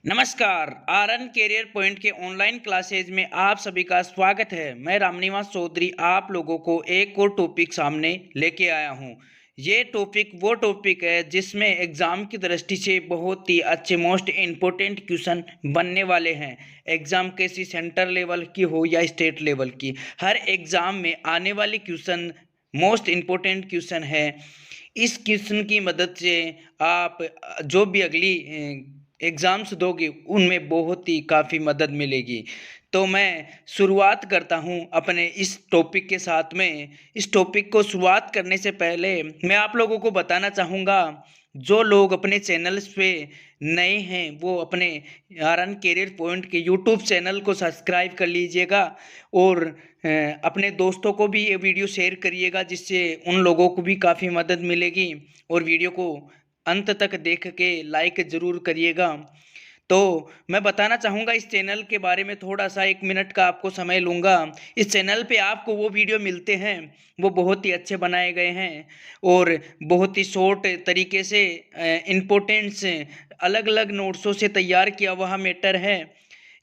नमस्कार। RN career point के online classes में आप सभी का स्वागत है। मैं रामनिवास चौधरी आप लोगों को एक और टॉपिक सामने लेके आया हूँ। ये टॉपिक वो टॉपिक है जिसमें एग्ज़ाम की दृष्टि से बहुत ही अच्छे मोस्ट इम्पोर्टेंट क्वेश्चन बनने वाले हैं। एग्ज़ाम कैसी सेंटर लेवल की हो या स्टेट लेवल की, हर एग्ज़ाम में आने वाली क्वेश्चन मोस्ट इम्पोर्टेंट क्वेश्चन है। इस क्वेश्चन की मदद से आप जो भी अगली एग्ज़ाम्स दोगे उनमें बहुत ही काफ़ी मदद मिलेगी। तो मैं शुरुआत करता हूं अपने इस टॉपिक के साथ में। इस टॉपिक को शुरुआत करने से पहले मैं आप लोगों को बताना चाहूँगा, जो लोग अपने चैनल्स पे नए हैं वो अपने आरएन कैरियर पॉइंट के यूट्यूब चैनल को सब्सक्राइब कर लीजिएगा और अपने दोस्तों को भी ये वीडियो शेयर करिएगा, जिससे उन लोगों को भी काफ़ी मदद मिलेगी। और वीडियो को अंत तक देख के लाइक ज़रूर करिएगा। तो मैं बताना चाहूँगा इस चैनल के बारे में, थोड़ा सा 1 मिनट का आपको समय लूँगा। इस चैनल पे आपको वो वीडियो मिलते हैं वो बहुत ही अच्छे बनाए गए हैं और बहुत ही शॉर्ट तरीके से इम्पोर्टेंट्स अलग अलग नोट्सों से तैयार किया हुआ मैटर है।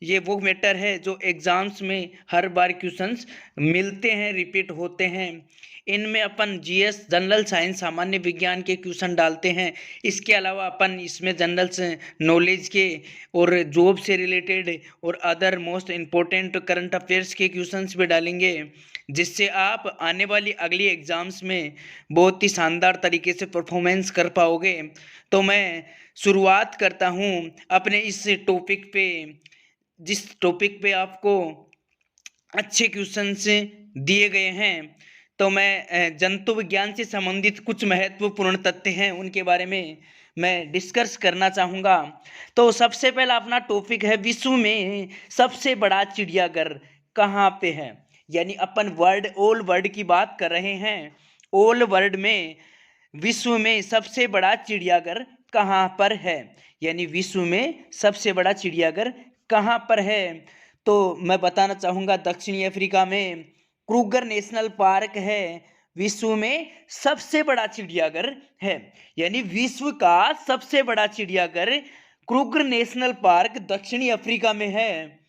ये वो मैटर है जो एग्ज़ाम्स में हर बार क्वेश्चंस मिलते हैं, रिपीट होते हैं। इनमें अपन जीएस जनरल साइंस सामान्य विज्ञान के क्वेश्चन डालते हैं। इसके अलावा अपन इसमें जनरल नॉलेज के और जॉब से रिलेटेड और other most important current affairs के क्वेश्चंस भी डालेंगे, जिससे आप आने वाली अगली एग्ज़ाम्स में बहुत ही शानदार तरीके से परफॉर्मेंस कर पाओगे। तो मैं शुरुआत करता हूँ अपने इस टॉपिक पे, जिस टॉपिक पे आपको अच्छे क्वेश्चंस दिए गए हैं। तो मैं जंतु विज्ञान से संबंधित कुछ महत्वपूर्ण तथ्य हैं उनके बारे में मैं डिस्कस करना चाहूँगा। तो सबसे पहला अपना टॉपिक है, विश्व में सबसे बड़ा चिड़ियाघर कहाँ पे है। यानी अपन ऑल वर्ल्ड की बात कर रहे हैं। ऑल वर्ल्ड में विश्व में सबसे बड़ा चिड़ियाघर कहाँ पर है, यानी विश्व में सबसे बड़ा चिड़ियाघर कहाँ पर है। तो मैं बताना चाहूँगा दक्षिणी अफ्रीका में क्रूगर नेशनल पार्क है, विश्व में सबसे बड़ा चिड़ियाघर है। यानी विश्व का सबसे बड़ा चिड़ियाघर क्रूगर नेशनल पार्क दक्षिणी अफ्रीका में है।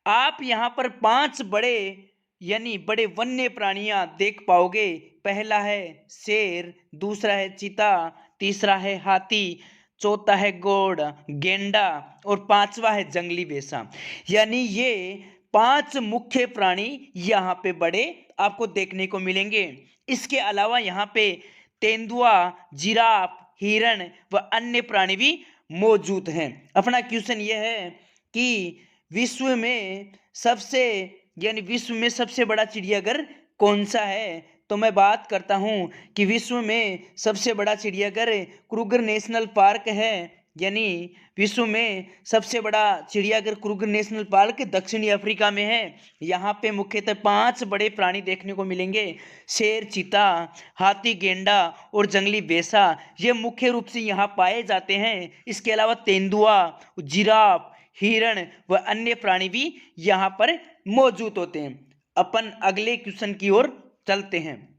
आप यहाँ पर 5 बड़े यानी बड़े वन्य प्राणियां देख पाओगे। पहला है शेर, दूसरा है चीता, तीसरा है हाथी, चौथा है गौड़ गेंडा और पांचवा है जंगली बेसा। यानी ये 5 मुख्य प्राणी यहाँ पे बड़े आपको देखने को मिलेंगे। इसके अलावा यहाँ पे तेंदुआ, जिराफ, हिरण व अन्य प्राणी भी मौजूद हैं। अपना क्वेश्चन यह है कि विश्व में सबसे यानी विश्व में सबसे बड़ा चिड़ियाघर कौन सा है। तो मैं बात करता हूं कि विश्व में सबसे बड़ा चिड़ियाघर क्रूगर नेशनल पार्क है। यानी विश्व में सबसे बड़ा चिड़ियाघर क्रूगर नेशनल पार्क दक्षिणी अफ्रीका में है। यहाँ पे मुख्यतः 5 बड़े प्राणी देखने को मिलेंगे, शेर, चीता, हाथी, गेंडा और जंगली बेसा। ये मुख्य रूप से यहाँ पाए जाते हैं। इसके अलावा तेंदुआ, जिराफ, हिरण व अन्य प्राणी भी यहाँ पर मौजूद होते हैं। अपन अगले क्वेश्चन की ओर चलते हैं।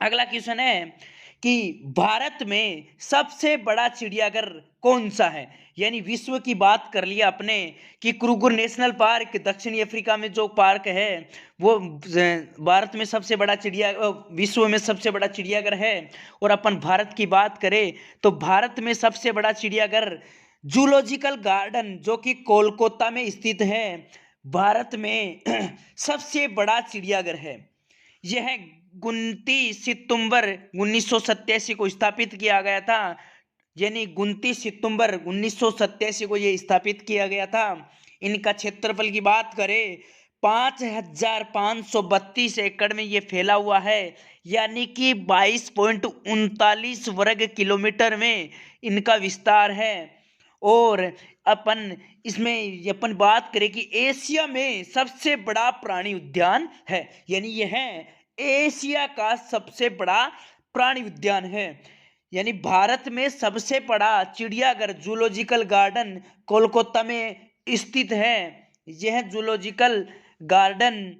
अगला क्वेश्चन है कि भारत में सबसे बड़ा चिड़ियाघर कौन सा है। यानी विश्व की बात कर लिया अपने कि क्रूगर नेशनल पार्क दक्षिणी अफ्रीका में जो पार्क है वो भारत में सबसे बड़ा विश्व में सबसे बड़ा चिड़ियाघर है। और अपन भारत की बात करें तो भारत में सबसे बड़ा चिड़ियाघर जूलॉजिकल गार्डन जो कि कोलकाता में स्थित है, भारत में सबसे बड़ा चिड़ियाघर है। यह 29 सितंबर 1987 को स्थापित किया गया था। यानी 29 सितंबर 1987 को यह स्थापित किया गया था। इनका क्षेत्रफल की बात करें 5532 एकड़ में ये फैला हुआ है। यानी कि 22.39 वर्ग किलोमीटर में इनका विस्तार है। और अपन इसमें अपन बात करें कि एशिया में सबसे बड़ा प्राणी उद्यान है। यानी यह एशिया का सबसे बड़ा प्राणी उद्यान है। यानी भारत में सबसे बड़ा चिड़ियाघर जूलॉजिकल गार्डन कोलकाता में स्थित है। यह जूलॉजिकल गार्डन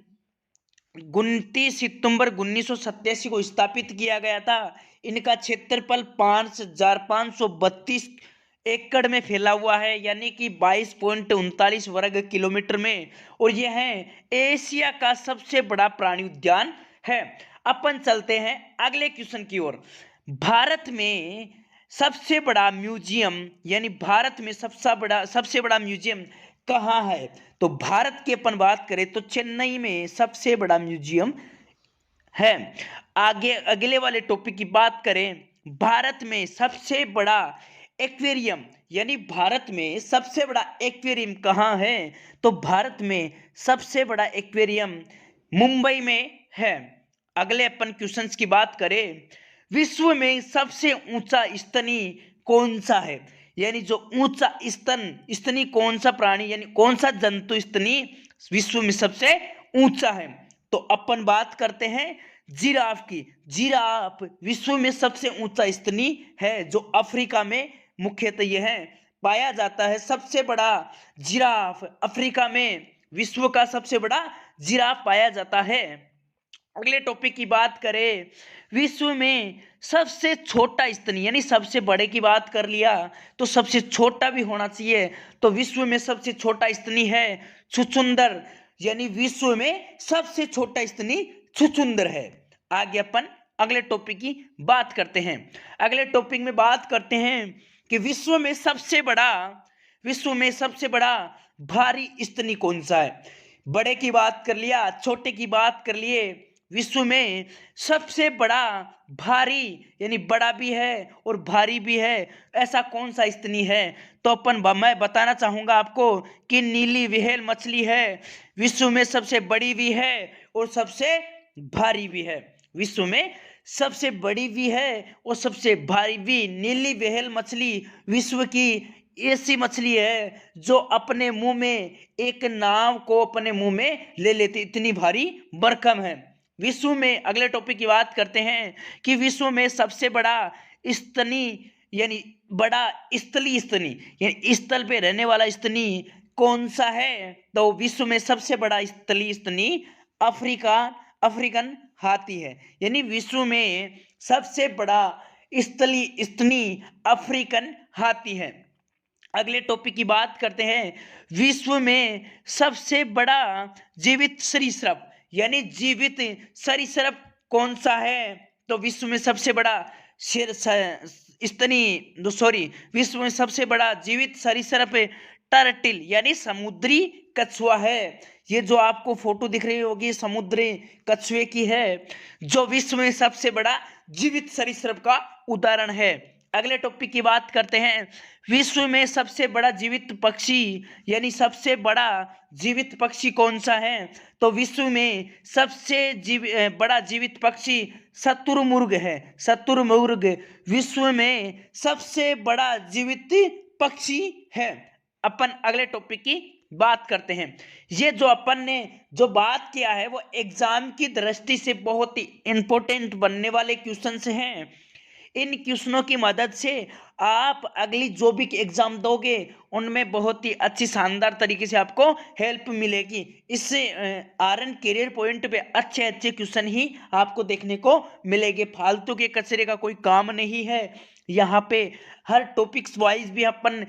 29 सितंबर 1987 को स्थापित किया गया था। इनका क्षेत्रफल 5532 एकड़ में फैला हुआ है, यानी कि 22.39 वर्ग किलोमीटर में, और यह है एशिया का सबसे बड़ा प्राणी उद्यान है। अपन चलते हैं अगले क्वेश्चन की ओर। भारत में सबसे बड़ा म्यूजियम, यानी भारत में सबसे बड़ा म्यूजियम कहाँ है? तो भारत की अपन बात करें तो चेन्नई में सबसे बड़ा म्यूजियम है। आगे अगले वाले टॉपिक की बात करें, भारत में सबसे बड़ा एक्वेरियम, यानी भारत में सबसे बड़ा एक्वेरियम कहाँ है? तो भारत में सबसे बड़ा एक्वेरियम मुंबई में है। अगले अपन क्वेश्चंस की बात करें, विश्व में सबसे ऊंचा स्तनी कौन सा है? यानी जो ऊंचा स्तनी कौन सा प्राणी, यानी कौन सा जंतु स्तनी विश्व में सबसे ऊंचा है? तो अपन बात करते हैं जिराफ की। जिराफ विश्व में सबसे ऊंचा स्तनी है, जो अफ्रीका में मुख्यतः यह है पाया जाता है। सबसे बड़ा जिराफ अफ्रीका में, विश्व का सबसे बड़ा जिराफ पाया जाता है। अगले टॉपिक की बात करें, विश्व में सबसे छोटा स्तनी, यानी सबसे बड़े की बात कर लिया तो सबसे छोटा भी होना चाहिए, तो विश्व में सबसे छोटा स्तनी है छुछुंदर, यानी विश्व में सबसे छोटा स्तनी छुछुंदर है। आगे अपन अगले टॉपिक की बात करते हैं। अगले टॉपिक में बात करते हैं कि विश्व में सबसे बड़ा भारी स्तनी कौन सा है? बड़े की बात कर लिया, छोटे की बात कर लिए, विश्व में सबसे बड़ा भारी, यानी बड़ा भी है और भारी भी है, ऐसा कौन सा स्तनी है? तो मैं बताना चाहूंगा आपको कि नीली व्हेल मछली है, विश्व में सबसे बड़ी भी है और सबसे भारी भी है। विश्व में सबसे बड़ी भी है और सबसे भारी भी। नीली व्हेल मछली विश्व की ऐसी मछली है जो अपने मुंह में एक नाव को अपने मुंह में ले लेती, इतनी भारी भरकम है। विश्व में अगले टॉपिक की बात करते हैं कि विश्व में सबसे बड़ा स्तनी, यानी बड़ा स्थली स्तनी, यानी स्थल पे रहने वाला स्तनी कौन सा है? तो विश्व में सबसे बड़ा स्थली स्तनी अफ्रीकन हाथी है, यानी विश्व में सबसे बड़ा स्थली स्तनी अफ्रीकन हाथी है। अगले टॉपिक की बात करते हैं, विश्व में सबसे बड़ा जीवित सरीसृप, यानी जीवित सरीसृप कौन सा है? तो विश्व में सबसे बड़ा विश्व में सबसे बड़ा जीवित सरीसृप टर्टिल, यानी समुद्री कछुआ है। ये जो आपको फोटो दिख रही होगी समुद्री कछुए की है, जो विश्व में सबसे बड़ा जीवित सरीसृप का उदाहरण है। अगले टॉपिक की बात करते हैं, विश्व में सबसे बड़ा जीवित पक्षी, यानी सबसे बड़ा जीवित पक्षी कौन सा है? तो विश्व में सबसे बड़ा जीवित पक्षी शुतुरमुर्ग है। शुतुरमुर्ग विश्व में सबसे बड़ा जीवित पक्षी है। अपन अगले टॉपिक की बात करते हैं। ये जो अपन ने जो बात किया है वो एग्जाम की दृष्टि से बहुत ही इंपॉर्टेंट बनने वाले क्वेश्चंस हैं। इन क्वेश्चनों की मदद से आप अगली जो भी एग्जाम दोगे उनमें बहुत ही अच्छी शानदार तरीके से आपको हेल्प मिलेगी। इससे आरएन करियर पॉइंट पे अच्छे अच्छे क्वेश्चन ही आपको देखने को मिलेंगे। फालतू के कचरे का कोई काम नहीं है। यहाँ पे हर टॉपिक्स वाइज भी अपन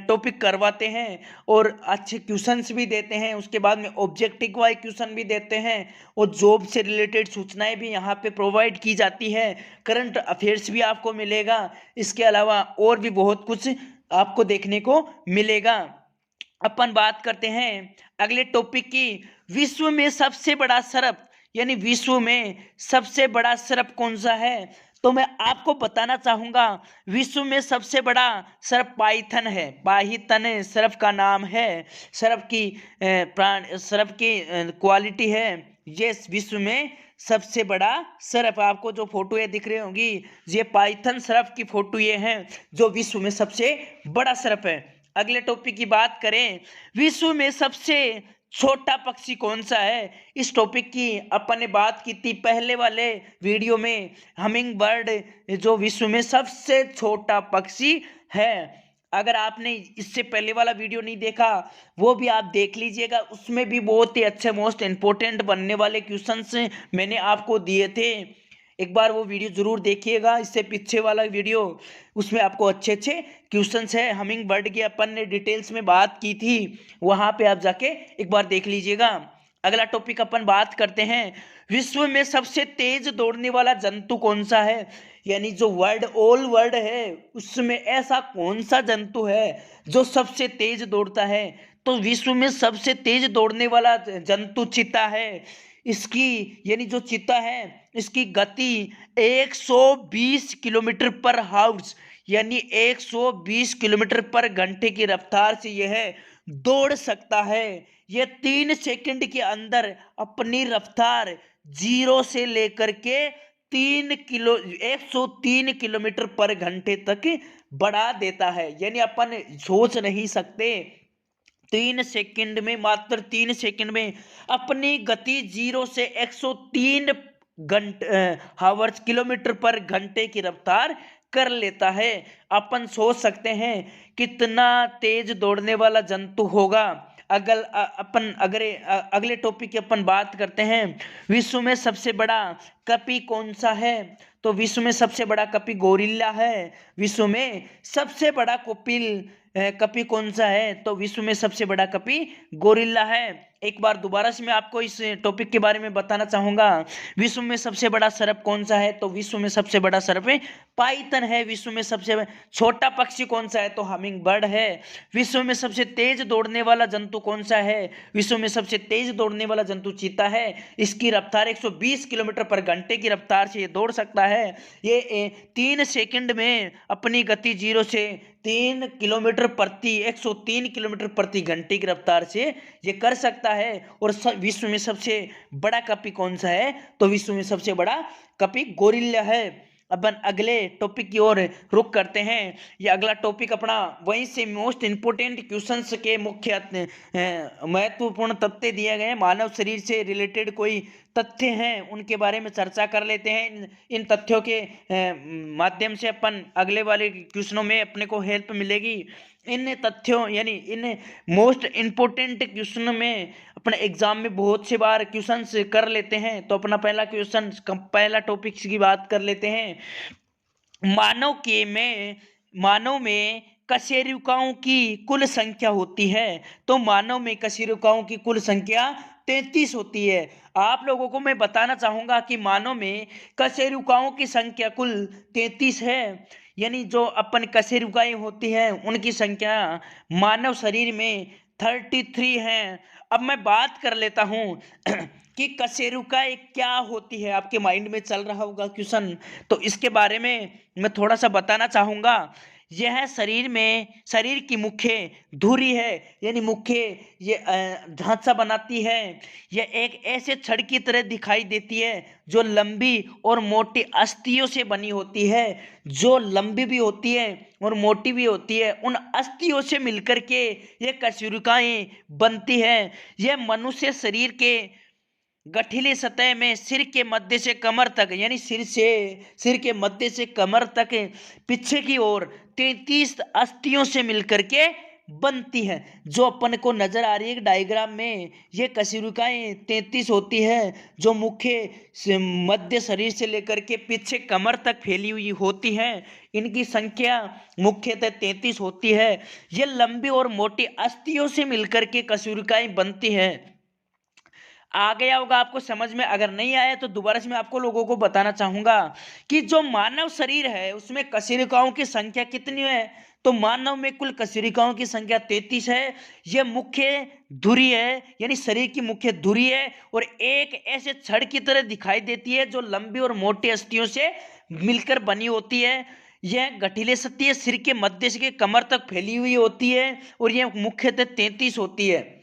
टॉपिक करवाते हैं और अच्छे क्वेश्चंस भी देते हैं। उसके बाद में ऑब्जेक्टिव वाइज क्वेश्चन भी देते हैं और जॉब से रिलेटेड सूचनाएं भी यहाँ पे प्रोवाइड की जाती है। करंट अफेयर्स भी आपको मिलेगा। इसके अलावा और भी बहुत कुछ आपको देखने को मिलेगा। अपन बात करते हैं अगले टॉपिक की, विश्व में सबसे बड़ा सर्प, यानी विश्व में सबसे बड़ा सर्प कौन सा है? तो मैं आपको बताना चाहूंगा विश्व में सबसे बड़ा सर्प पाइथन है। पाइथन सर्प का नाम है। सर्प की क्वालिटी है। ये विश्व में सबसे बड़ा सर्प, आपको जो फोटो ये दिख रही होगी ये पाइथन सर्प की फोटो ये है जो विश्व में सबसे बड़ा सर्प है। अगले टॉपिक की बात करें, विश्व में सबसे छोटा पक्षी कौन सा है? इस टॉपिक की अपन ने बात की थी पहले वाले वीडियो में। हमिंग बर्ड जो विश्व में सबसे छोटा पक्षी है। अगर आपने इससे पहले वाला वीडियो नहीं देखा वो भी आप देख लीजिएगा, उसमें भी बहुत ही अच्छे मोस्ट इंपोर्टेंट बनने वाले क्वेश्चंस मैंने आपको दिए थे। एक बार वो वीडियो जरूर देखिएगा। इससे पीछे वाला वीडियो, उसमें आपको अच्छे अच्छे क्वेश्चंस है, हमिंग बर्ड की अपन ने डिटेल्स में बात की थी, वहां पे आप जाके एक बार देख लीजिएगा। अगला टॉपिक अपन बात करते हैं, विश्व में सबसे तेज दौड़ने वाला जंतु कौन सा है। यानी जो वर्ल्ड ऑल वर्ल्ड है उसमें ऐसा कौन सा जंतु है जो सबसे तेज दौड़ता है। तो विश्व में सबसे तेज दौड़ने वाला जंतु चीता है। इसकी यानी जो चीता है इसकी गति 120 किलोमीटर पर हाउस यानी 120 किलोमीटर पर घंटे की रफ्तार से यह दौड़ सकता है। यह 3 सेकंड के अंदर अपनी रफ्तार 0 से लेकर के 103 किलोमीटर पर घंटे तक बढ़ा देता है। यानी अपन सोच नहीं सकते, 3 सेकंड में, मात्र 3 सेकंड में अपनी गति 0 से 103 हावर्स किलोमीटर पर घंटे की रफ्तार कर लेता है। अपन सोच सकते हैं कितना तेज दौड़ने वाला जंतु होगा। अगले टॉपिक की अपन बात करते हैं, विश्व में सबसे बड़ा कपी कौन सा है। तो विश्व में सबसे बड़ा कपी गोरिल्ला है। विश्व में सबसे बड़ा कपी कौन सा है। तो विश्व में सबसे बड़ा कपी गोरिल्ला है। एक बार दोबारा से मैं आपको इस टॉपिक के बारे में बताना चाहूंगा, विश्व में सबसे बड़ा सर्प कौन सा है। तो विश्व में सबसे बड़ा सर्प पाइथन है। विश्व में सबसे छोटा पक्षी कौन सा है। तो हमिंग बर्ड है। विश्व में सबसे तेज दौड़ने वाला जंतु कौन सा है। विश्व में सबसे तेज दौड़ने वाला जंतु चीता है। इसकी रफ्तार 120 किलोमीटर पर घंटे की रफ्तार से ये दौड़ सकता है। ये 3 सेकंड में अपनी गति 0 से 103 किलोमीटर प्रति घंटे की रफ्तार से ये कर सकता है। और विश्व में सबसे बड़ा कपी कौन सा है। तो विश्व में सबसे बड़ा कपी गोरिल्ला है। अपन अगले टॉपिक की ओर रुख करते हैं। ये अगला टॉपिक अपना वहीं से मोस्ट इंपोर्टेंट क्वेश्चंस के मुख्य महत्वपूर्ण तथ्य दिए गए हैं, मानव शरीर से रिलेटेड कोई तथ्य हैं उनके बारे में चर्चा कर लेते हैं। इन तथ्यों के माध्यम से अपन अगले वाले क्वेश्चनों में अपने को हेल्प मिलेगी। इन तथ्यों यानी इन मोस्ट इंपोर्टेंट क्वेश्चन में अपने एग्जाम में बहुत से बार क्वेश्चंस कर लेते हैं। तो अपना पहला टॉपिक की बात कर लेते हैं। मानव में कशेरुकाओं की कुल संख्या होती है। तो मानव में कशेरुकाओं की कुल संख्या 33 होती है। आप लोगों को मैं बताना चाहूंगा कि मानव में कशेरुकाओं की संख्या कुल 33 है। यानी जो अपन कशेरुकाएं होती हैं उनकी संख्या मानव शरीर में 33 है। अब मैं बात कर लेता हूं कि कशेरुकाएं क्या होती है। आपके माइंड में चल रहा होगा क्वेश्चन, तो इसके बारे में मैं थोड़ा सा बताना चाहूंगा। यह शरीर की मुख्य धुरी है, यानी मुख्य ये ढांचा बनाती है। यह एक ऐसे छड़ की तरह दिखाई देती है जो लंबी और मोटी अस्थियों से बनी होती है। जो लंबी भी होती है और मोटी भी होती है, उन अस्थियों से मिलकर के ये कशेरुकाएं बनती है। यह मनुष्य शरीर के गठीली सतह में सिर के मध्य से कमर तक, यानी सिर के मध्य से कमर तक पीछे की ओर 33 अस्थियों से मिलकर के बनती है। जो अपन को नजर आ रही है डायग्राम में, ये कशेरुकाएं 33 होती है जो मुख्य मध्य शरीर से लेकर के पीछे कमर तक फैली हुई होती है। इनकी संख्या मुख्यतः 33 होती है। ये लंबी और मोटी अस्थियों से मिलकर के कशेरुकाएं बनती है। आ गया होगा आपको समझ में। अगर नहीं आया तो दोबारा से मैं आपको लोगों को बताना चाहूंगा कि जो मानव शरीर है उसमें कशेरुकाओं की संख्या कितनी है। तो मानव में कुल कशेरुकाओं की संख्या 33 है। यह मुख्य धुरी है, यानी शरीर की मुख्य धुरी है, और एक ऐसे छड़ की तरह दिखाई देती है जो लंबी और मोटी अस्थियों से मिलकर बनी होती है। यह गठीले सतह सिर के मध्य से कमर तक फैली हुई होती है और यह मुख्यतः 33 होती है।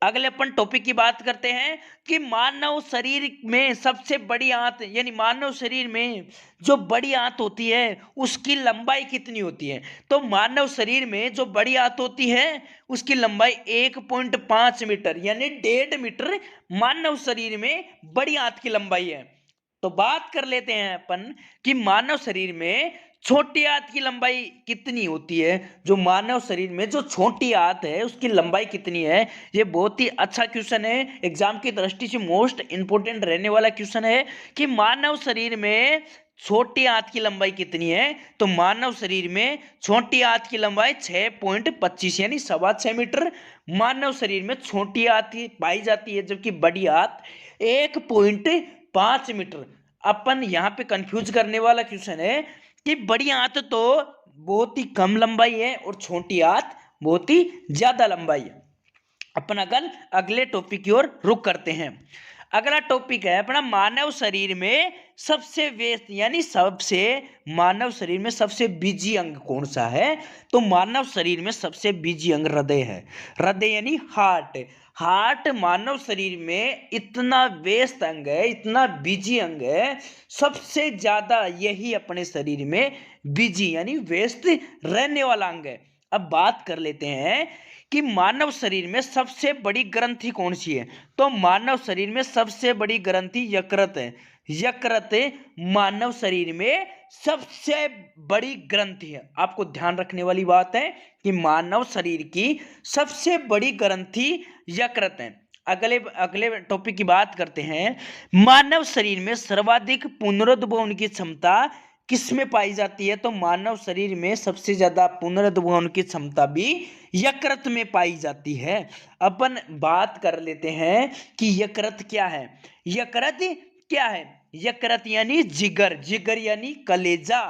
अगले अपन टॉपिक की बात करते हैं कि मानव शरीर में सबसे बड़ी आंत, यानी मानव शरीर में जो बड़ी आंत होती है उसकी लंबाई कितनी होती है। तो मानव शरीर में जो बड़ी आंत होती है उसकी लंबाई 1.5 मीटर, यानी 1.5 मीटर मानव शरीर में बड़ी आंत की लंबाई है। तो बात कर लेते हैं अपन कि मानव शरीर में छोटी आंत की लंबाई कितनी होती है? जो मानव शरीर में जो छोटी आंत है उसकी लंबाई कितनी है? ये बहुत ही अच्छा क्वेश्चन है, एग्जाम की दृष्टि से मोस्ट इंपोर्टेंट रहने वाला क्वेश्चन है कि मानव शरीर में छोटी आंत की लंबाई कितनी है। तो मानव शरीर में छोटी आंत की लंबाई 6.25 यानी 6.25 मीटर मानव शरीर में छोटी आंत पाई जाती है, जबकि बड़ी आंत 1.5 मीटर। अपन यहाँ पे कंफ्यूज करने वाला क्वेश्चन है कि बड़ी आंत तो बहुत ही कम लंबाई है और छोटी आंत बहुत ही ज्यादा लंबाई है। अपन अगले टॉपिक की ओर रुक करते हैं। अगला टॉपिक है अपना मानव शरीर में सबसे व्यस्त यानी सबसे मानव शरीर में सबसे बिजी अंग कौन सा है? तो मानव शरीर में सबसे बिजी अंग हृदय है। हृदय यानी हार्ट। हार्ट मानव शरीर में इतना व्यस्त अंग है, इतना बिजी अंग है, सबसे ज्यादा यही अपने शरीर में बिजी यानी व्यस्त रहने वाला अंग है। अब बात कर लेते हैं कि मानव शरीर में सबसे बड़ी ग्रंथि कौन सी है? तो मानव शरीर में सबसे बड़ी ग्रंथि यकृत है। यकृत मानव शरीर में सबसे बड़ी ग्रंथि है। आपको ध्यान रखने वाली बात है कि मानव शरीर की सबसे बड़ी ग्रंथि यकृत है। अगले अगले टॉपिक की बात करते हैं। मानव शरीर में सर्वाधिक पुनरुद्भवन की क्षमता किसमें पाई जाती है? तो मानव शरीर में सबसे ज्यादा पुनरुद्भवन की क्षमता भी यकृत में पाई जाती है। अपन बात कर लेते हैं कि यकृत क्या है। यकृत क्या है? यकृत यानी जिगर। जिगर यानी कलेजा,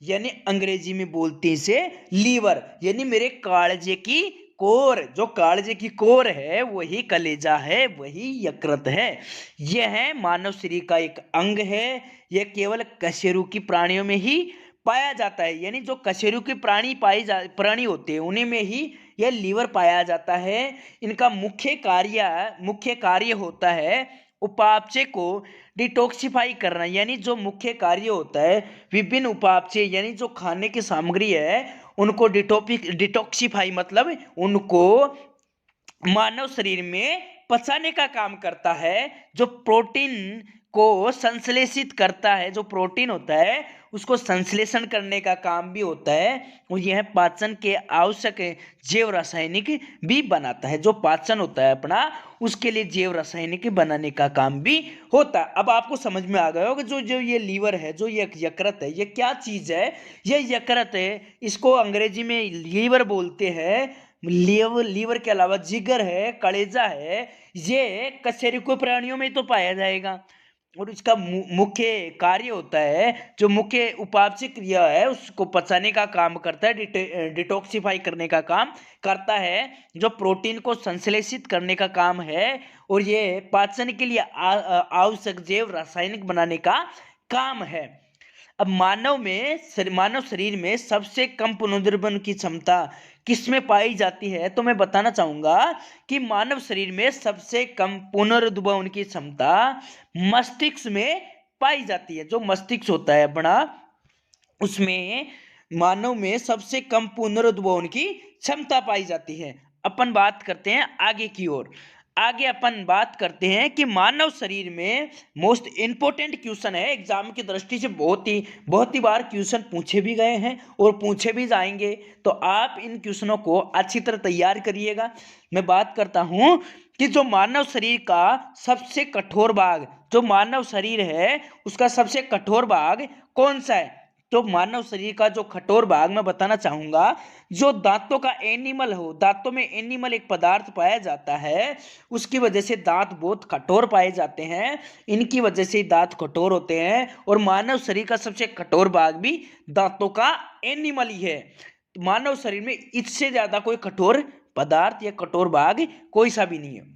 यानी अंग्रेजी में बोलते हैं इसे लीवर, यानी मेरे कालजे की कोर। जो कालजे की कोर है वही कलेजा है, वही यकृत है। यह है मानव शरीर का एक अंग है। यह केवल कशेरुकी प्राणियों में ही पाया जाता है, यानी जो कशेरुकी प्राणी होते हैं उन्हीं में ही यह लीवर पाया जाता है। इनका मुख्य कार्य होता है उपापचय को डिटॉक्सिफाई करना, यानी जो मुख्य कार्य होता है विभिन्न उपापचय यानी जो खाने की सामग्री है उनको डिटॉक्सिफाई मतलब उनको मानव शरीर में पचाने का काम करता है। जो प्रोटीन को संश्लेषित करता है, जो प्रोटीन होता है उसको संश्लेषण करने का काम भी होता है, और यह पाचन के आवश्यक जैव रासायनिक भी बनाता है। जो पाचन होता है अपना उसके लिए जैव रासायनिक बनाने का काम भी होता है। अब आपको समझ में आ गया होगा जो जो ये लीवर है, जो ये यकृत है, ये क्या चीज है? ये यकृत है, इसको अंग्रेजी में लीवर बोलते हैं। लीवर के अलावा जिगर है, कलेजा है, ये कशेरुकी प्राणियों में तो पाया जाएगा। और इसका मुख्य कार्य होता है, जो मुख्य उपापचय क्रिया है उसको पचाने का काम करता है, डिटॉक्सिफाई करने का काम करता है, जो प्रोटीन को संश्लेषित करने का काम है, और ये पाचन के लिए आवश्यक जैव रासायनिक बनाने का काम है। अब मानव शरीर में सबसे कम पुनर्द्रवन की क्षमता किसमें पाई जाती है? तो मैं बताना चाहूंगा कि मानव शरीर में सबसे कम पुनरुद्भवन की क्षमता मस्तिष्क में पाई जाती है। जो मस्तिष्क होता है अपना उसमें मानव में सबसे कम पुनरुद्भवन की क्षमता पाई जाती है। अपन बात करते हैं आगे की ओर। आगे अपन बात करते हैं कि मानव शरीर में मोस्ट इंपोर्टेंट क्वेश्चन है, एग्जाम की दृष्टि से बहुत ही बार क्वेश्चन पूछे भी गए हैं और पूछे भी जाएंगे, तो आप इन क्वेश्चनों को अच्छी तरह तैयार करिएगा। मैं बात करता हूं कि जो मानव शरीर का सबसे कठोर भाग, जो मानव शरीर है उसका सबसे कठोर भाग कौन सा है? तो मानव शरीर का जो कठोर भाग मैं बताना चाहूंगा, जो दांतों का एनिमल हो, दांतों में एनिमल एक पदार्थ पाया जाता है, उसकी वजह से दांत बहुत कठोर पाए जाते हैं। इनकी वजह से दांत कठोर होते हैं, और मानव शरीर का सबसे कठोर भाग भी दांतों का एनिमल ही है। मानव शरीर में इससे ज्यादा कोई कठोर पदार्थ या कठोर भाग कोई सा भी नहीं है।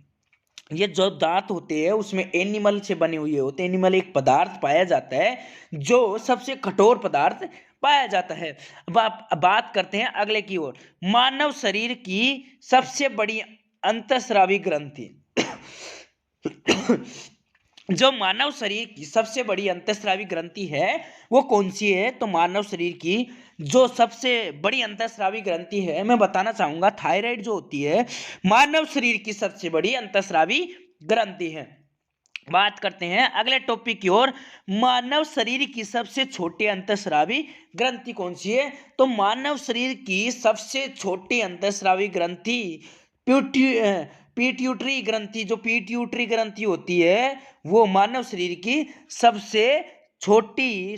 ये जो दांत होते हैं उसमें एनिमल से बने हुए होते हैं। एनिमल एक पदार्थ पाया जाता है जो सबसे कठोर पदार्थ पाया जाता है। अब आप बात करते हैं अगले की ओर। मानव शरीर की सबसे बड़ी अंतःस्रावी ग्रंथि जो मानव शरीर की सबसे बड़ी अंतःस्रावी ग्रंथि है वो कौन सी है? तो मानव शरीर की जो सबसे बड़ी अंतःस्रावी ग्रंथि है, मैं बताना चाहूंगा थायराइड जो होती है मानव शरीर की सबसे बड़ी अंतःस्रावी ग्रंथि है। बात करते हैं अगले टॉपिक की ओर। मानव शरीर की सबसे छोटी अंतःस्रावी ग्रंथि कौन सी है? तो मानव शरीर की सबसे छोटी अंतःस्रावी ग्रंथि पिट्यूटरी ग्रंथि, जो पिट्यूटरी ग्रंथि होती है वो मानव शरीर की सबसे छोटी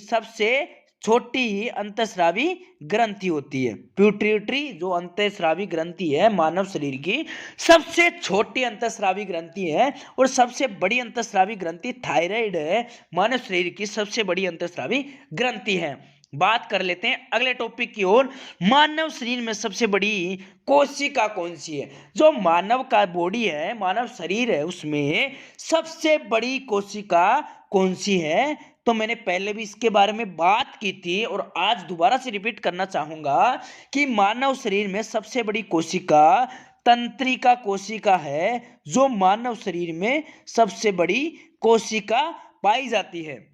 अंतःस्रावी ग्रंथि होती है। पिट्यूटरी जो अंतःस्रावी ग्रंथि है मानव शरीर की सबसे छोटी अंतःस्रावी ग्रंथि है, और सबसे बड़ी अंतःस्रावी ग्रंथि थायराइड है, मानव शरीर की सबसे बड़ी अंतःस्रावी ग्रंथि है। बात कर लेते हैं अगले टॉपिक की ओर। मानव शरीर में सबसे बड़ी कोशिका कौन सी है? जो मानव का बॉडी है, मानव शरीर है, उसमें सबसे बड़ी कोशिका कौन सी है? तो मैंने पहले भी इसके बारे में बात की थी और आज दोबारा से रिपीट करना चाहूंगा कि मानव शरीर में सबसे बड़ी कोशिका तंत्रिका कोशिका है, जो मानव शरीर में सबसे बड़ी कोशिका पाई जाती है।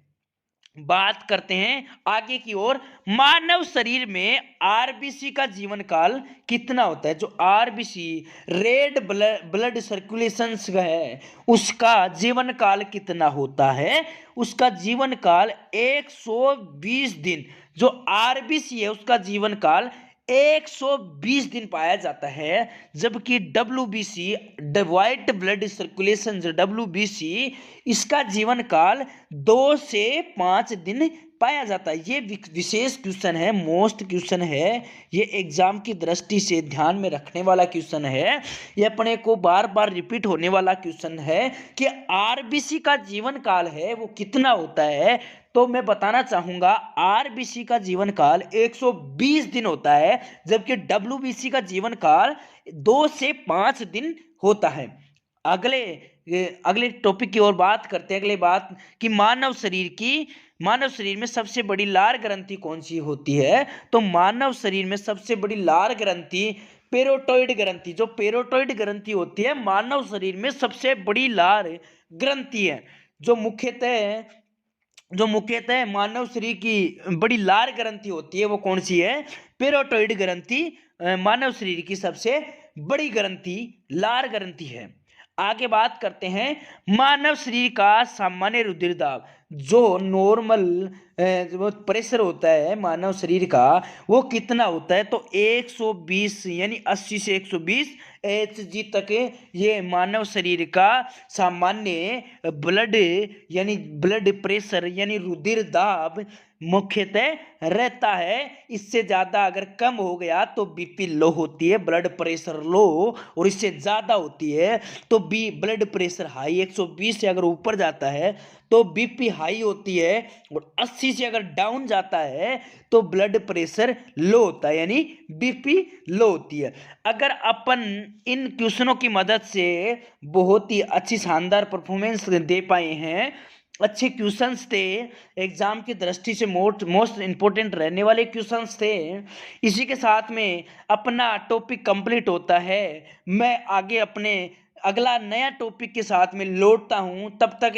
बात करते हैं आगे की ओर। मानव शरीर में आरबीसी का जीवन काल कितना होता है? जो आरबीसी रेड ब्लड सर्कुलेशन है, उसका जीवन काल कितना होता है? उसका जीवन काल 120 दिन। जो आरबीसी है उसका जीवन काल 120 दिन पाया जाता है, जबकि WBC white blood circulation WBC इसका जीवन काल 2 से 5 दिन पाया जाता है। ये विशेष क्वेश्चन है, मोस्ट क्वेश्चन है, ये एग्जाम की दृष्टि से ध्यान में रखने वाला क्वेश्चन है, ये अपने को बार बार रिपीट होने वाला क्वेश्चन है कि आरबीसी का जीवन काल है वो कितना होता है। तो मैं बताना चाहूंगा आरबीसी का जीवन काल 120 दिन होता है, जबकि डब्ल्यूबीसी का जीवन काल 2 से 5 दिन होता है। अगले टॉपिक की ओर बात करते हैं। अगले बात कि मानव शरीर में सबसे बड़ी लार ग्रंथि कौन सी होती है? तो मानव शरीर में सबसे बड़ी लार ग्रंथि पेरोटोइड ग्रंथि, जो पेरोटोइड ग्रंथि होती है मानव शरीर में सबसे बड़ी लार ग्रंथि है। जो मुख्यतः मानव शरीर की बड़ी लार ग्रंथि होती है वो कौन सी है? पेरोटोइड ग्रंथि मानव शरीर की सबसे बड़ी ग्रंथि लार ग्रंथि है। आगे बात करते हैं मानव शरीर का सामान्य रुधिर दाब, जो नॉर्मल जो प्रेशर होता है मानव शरीर का वो कितना होता है? तो 120 यानी 80 से 120 एचजी तक ये मानव शरीर का सामान्य ब्लड यानी ब्लड प्रेशर यानी रुधिर दाब मुख्यतः रहता है। इससे ज्यादा अगर कम हो गया तो बीपी लो होती है, ब्लड प्रेशर लो, और इससे ज्यादा होती है तो ब्लड प्रेशर हाई। 120 से अगर ऊपर जाता है तो बीपी हाई होती है, और 80 से अगर डाउन जाता है तो ब्लड प्रेशर लो होता है यानी बीपी लो होती है। अगर अपन इन क्वेश्चनों की मदद से बहुत ही अच्छी शानदार परफॉर्मेंस दे पाए हैं, अच्छे क्वेश्चंस थे, एग्जाम की दृष्टि से मोस्ट इंपोर्टेंट रहने वाले क्वेश्चंस थे, इसी के साथ में अपना टॉपिक कंप्लीट होता है। मैं आगे अपने अगला नया टॉपिक के साथ में लौटता हूं, तब तक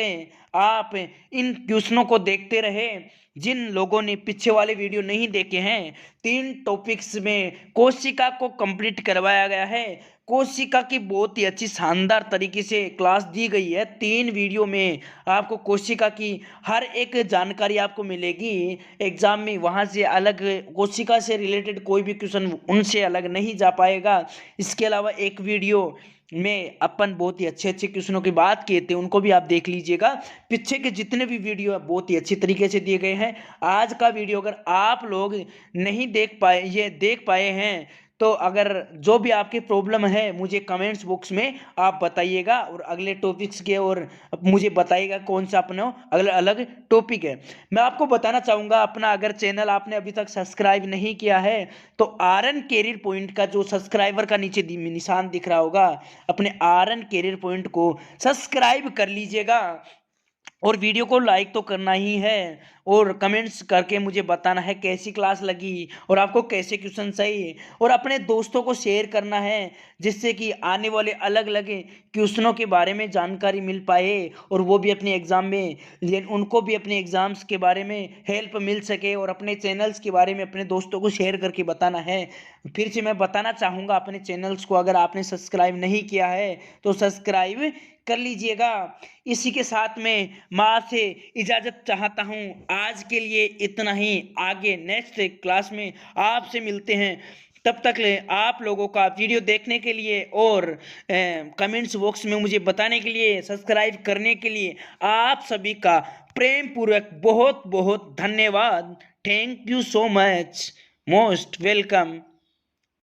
आप इन क्वेश्चनों को देखते रहे। जिन लोगों ने पीछे वाले वीडियो नहीं देखे हैं, 3 टॉपिक्स में कोशिका को कंप्लीट करवाया गया है। कोशिका की बहुत ही अच्छी शानदार तरीके से क्लास दी गई है। 3 वीडियो में आपको कोशिका की हर एक जानकारी आपको मिलेगी एग्जाम में। वहां से अलग कोशिका से रिलेटेड कोई भी क्वेश्चन उनसे अलग नहीं जा पाएगा। इसके अलावा एक वीडियो में अपन बहुत ही अच्छे अच्छे क्वेश्चनों की बात किए थे, उनको भी आप देख लीजिएगा। पीछे के जितने भी वीडियो है बहुत ही अच्छी तरीके से दिए गए हैं। आज का वीडियो अगर आप लोग नहीं देख पाए हैं, तो अगर जो भी आपकी प्रॉब्लम है मुझे कमेंट्स बॉक्स में आप बताइएगा, और अगले टॉपिक्स के और मुझे बताइएगा कौन सा अपना अगला अलग टॉपिक है। मैं आपको बताना चाहूँगा, अपना अगर चैनल आपने अभी तक सब्सक्राइब नहीं किया है तो आरएन कैरियर पॉइंट का जो सब्सक्राइबर का नीचे निशान दिख रहा होगा, अपने आरएन कैरियर पॉइंट को सब्सक्राइब कर लीजिएगा, और वीडियो को लाइक तो करना ही है। और कमेंट्स करके मुझे बताना है कैसी क्लास लगी और आपको कैसे क्वेश्चन चाहिए, और अपने दोस्तों को शेयर करना है जिससे कि आने वाले अलग अलग क्वेश्चनों के बारे में जानकारी मिल पाए और वो भी अपने एग्ज़ाम में, उनको भी अपने एग्ज़ाम्स के बारे में हेल्प मिल सके, और अपने चैनल्स के बारे में अपने दोस्तों को शेयर करके बताना है। फिर से मैं बताना चाहूँगा अपने चैनल्स को, अगर आपने सब्सक्राइब नहीं किया है तो सब्सक्राइब कर लीजिएगा। इसी के साथ में मैं आपसे इजाज़त चाहता हूँ। आज के लिए इतना ही, आगे नेक्स्ट क्लास में आपसे मिलते हैं। तब तक ले आप लोगों का वीडियो देखने के लिए और कमेंट्स बॉक्स में मुझे बताने के लिए, सब्सक्राइब करने के लिए आप सभी का प्रेम पूर्वक बहुत बहुत धन्यवाद। Thank you so much, most welcome.